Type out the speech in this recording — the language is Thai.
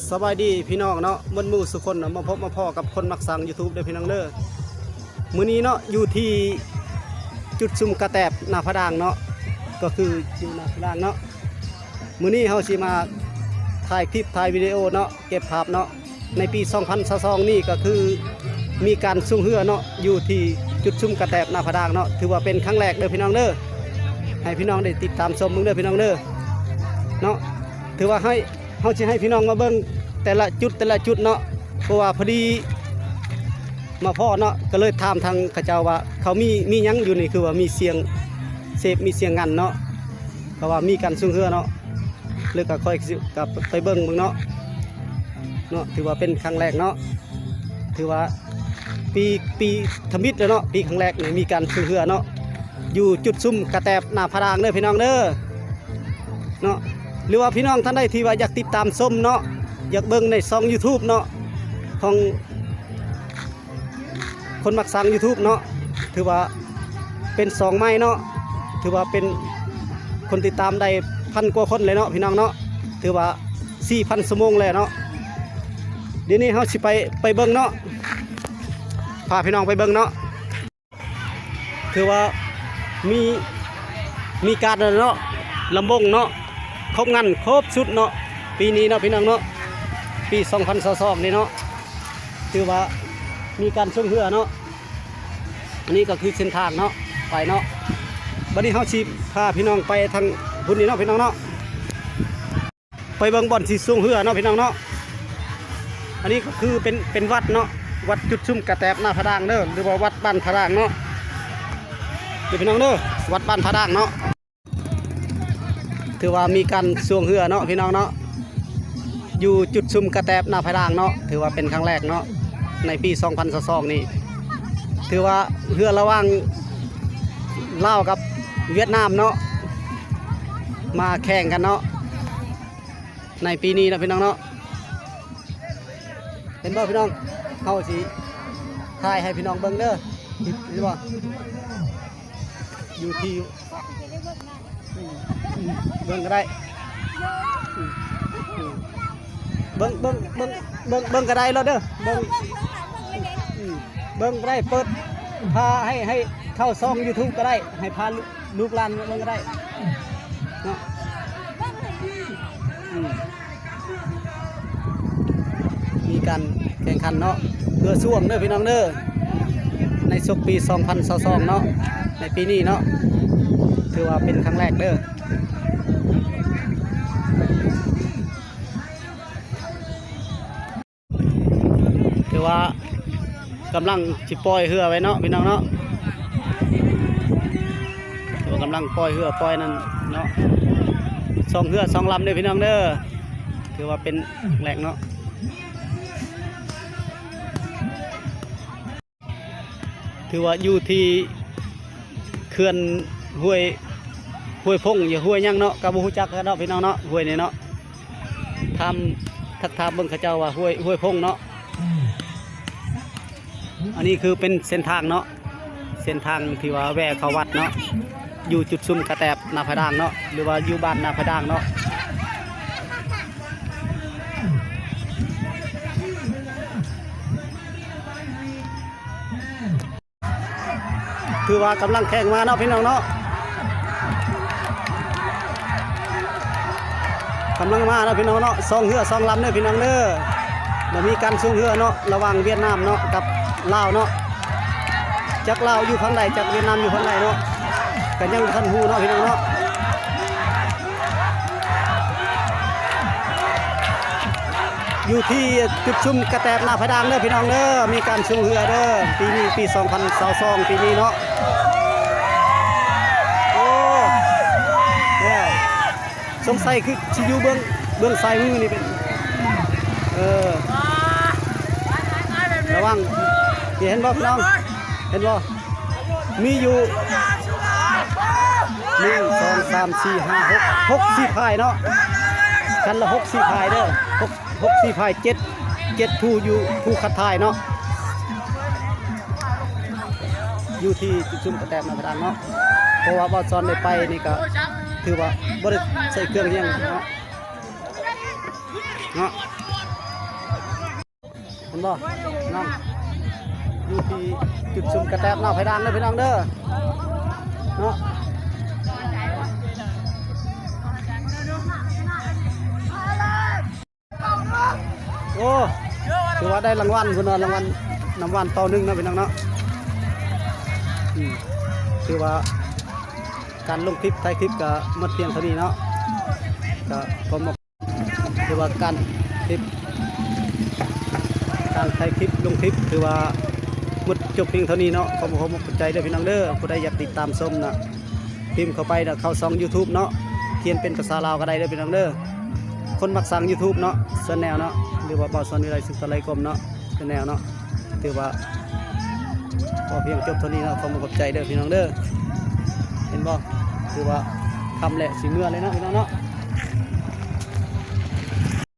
สบายดีพี่น้องเนาะมวลหมู่สุคนมาพบมาพ่อกับคนมักสั่ง YouTube เด้อพี่น้องเด้อมื้อนี้เนาะอยู่ที่จุดซุ่มกระแตบหน้าพระดางเนาะก็คืออยู่หน้าพระดางเนาะมื้อนี้เฮาสิมาถ่ายคลิปถ่ายวิดีโอเนาะเก็บภาพเนาะในปี2022นี่ก็คือมีการซุ่มเหือเนาะอยู่ที่จุดซุ่มกระแตบหน้าพระดางเนาะถือว่าเป็นครั้งแรกเด้อพี่น้องเด้อให้พี่น้องได้ติดตามชมมึงเด้อพี่น้องเด้อเนาะถือว่าให้เฮาสิให้พี่น้องมาเบิ่งแต่ละจุดเนาะเพราะว่าพอดีมาพ่อเนาะก็เลยถามทางเขาเจ้าว่าเขามีหยังอยู่นี่คือว่ามีเสียงเสพมีเสียงงันเนาะเพราะว่ามีการซุ่มเหือเนาะเลยก็ค่อยกลับไปเบิ่งมึงเนาะถือว่าเป็นครั้งแรกเนาะถือว่าปีทมิตรเลยเนาะปีครั้งแรกนี่มีการซุ่มเหือเนาะอยู่จุดซุ่มกระแตบหน้าพระดางเด้อพี่น้องเด้อเนาะหรือว่าพี่น้องท่านใดที่ว่าอยากติดตามชมเนาะอยากเบิ่งในช่อง YouTube เนาะของคนมักสั่ง YouTube เนาะถือว่าเป็น2ไม้เนาะถือว่าเป็นคนติดตามได้1,000 กว่าคนเลยเนาะพี่น้องเนาะถือว่า 4,000 ชั่วโมงเลยเนาะเดี๋ยวนี้เฮาสิไปเบิ่งเนาะพาพี่น้องไปเบิ่งเนาะถือว่ามีการเนาะลำบงเนาะครบงานครบชุดเนาะปีนี้เนาะพี่น้องเนาะปี2022นี่เนาะถือว่ามีการซุ่มเหือเนาะอันนี้ก็คือเส้นทางเนาะไปเนาะบัดนี้เฮาสิพาพี่น้องไปทางพุ่นนี่เนาะพี่น้องเนาะไปเบิ่งบ่อนสิซุ่มเหือเนาะพี่น้องเนาะอันนี้ก็คือเป็นวัดเนาะวัดจุดซุ่มกระแตบหน้าพระดางเด้อหรือว่าวัดบ้านพระดางเนาะเดี๋ยวพี่น้องเด้อวัดบ้านพระดางเนาะถือว่ามีการซุ่มเหือเนาะพี่น้องเนาะอยู่จุดซุ่มกระแตบหน้าพระดางเนาะถือว่าเป็นครั้งแรกเนาะในปี2022นี่ถือว่าเรือระหว่างลาวกับเวียดนามเนาะมาแข่งกันเนาะในปีนี้นะพี่น้องเนาะเห็นบ่พี่น้องเฮาสิถ่ายให้พี่น้องเบิ่งเด้อเห็นบ่อยู่ที่เบิ่งก็ได้เบิ่งก็ได้แล้วเด้อเบิ่งก็ได้เปิดพาให้เข้าช่อง YouTube ก็ได้ให้พาลูกหลานเบิ่งก็ได้เนาะมีการแข่งขันเนาะเพื่อช่วงเด้อพี่น้องเด้อในสุกปี2022เนาะในปีนี้เนาะถือว่าเป็นครั้งแรกเด้อถือว่ากำลังสิปล่อยเหือไว้เนาะพี่น้องเนาะถือว่ากำลังปล่อยเหือปล่อยนั่นเนาะ2 เหือ 2 ลำเด้อพี่น้องเด้อถือว่าเป็นแหล่งเนาะถือว่าอยู่ที่เขื่อนห้วยพงอย่าห้วยยังเนาะกะบ่ฮู้จักเนาะพี่น้องเนาะห้วยนี่เนาะทักทามเบิ่งเขาเจ้าว่าห้วยพงเนาะอันนี้คือเป็นเส้นทางเนาะเส้นทางที่ว่าแวะเข้าวัดเนาะอยู่จุดซุ่มกระแตบหน้าพระดางเนาะหรือว่าอยู่บ้านหน้าพระดางเนาะคือว่ากำลังแข่งมาเนาะพี่น้องเนาะกำลังมาเนาะพี่น้องเนาะ2 เหือ 2 ลำเด้อพี่น้องเด้อแล้วมีการซุ่มเหือเนาะระหว่างเวียดนามเนาะกับลาวเนาะจากลาวอยู่ฝั่งใดจากเวียดนามอยู่ฝั่งใดเนาะกันยังทันฮู้เนาะพี่น้องเนาะอยู่ที่จุดซุ่มกระแตบหน้าพระดางเด้อพี่น้องเด้อมีการซุ่มเหือเด้อปีนี้ปี2022ปีนี้เนาะโอ้เนี่ยสงสัยคือสิอยู่เบื้องซ้ายมือนี่เป็นระวังเห็นบ่พี่น้องเห็นบ่มีอยู่1 2 3 4 5 6 4 พายเนาะกันละ6 4 พายเด้อ6 4 พาย7ผู้อยู่ผู้คัดท้ายเนาะอยู่ที่จุดซุ่มกระแตบหน้าพระดางเนาะเพราะว่าบ่ซ้อนได้ไปนี่ก็ถือว่าบ่ได้ใส่เครื่องยังเนาะ ห็นบ่น้องอยู่ที่จุดซุ่มกระแตบหน้าไผ่ดางเด้อพี่น้องเด้อเนาะโอ้ถือว่าได้รางวัลคุณรางวัลน้ำวันต่อหนึ่งนะพี่น้องเนาะถือว่าการลงคลิปถ่ายคลิปก็หมดเพียงเท่านี้เนาะก็ผมถือว่าการถ่ายคลิปลงคลิปถือว่าหมดจบเพียงเท่านี้เนาะผมขอบใจเด้อพี่น้องเด้อผู้ใดอยากติดตามชมนะพิมพ์เข้าไปนะเข้าช่อง YouTube เนาะเขียนเป็นภาษาลาวก็ได้เด้อพี่น้องเด้อคนมักสั่ง YouTube เนาะชาแนลเนาะหรือว่าบ่าวสอนวิไลสุขตะไลกรมเนาะชาแนลเนาะถือว่าพอเพียงจบเท่านี้เนาะผมขอบใจเด้อพี่น้องเด้อเห็นบ่ถือว่าคำแหละสีเมื่อเลยเนาะพี่น้องเนาะ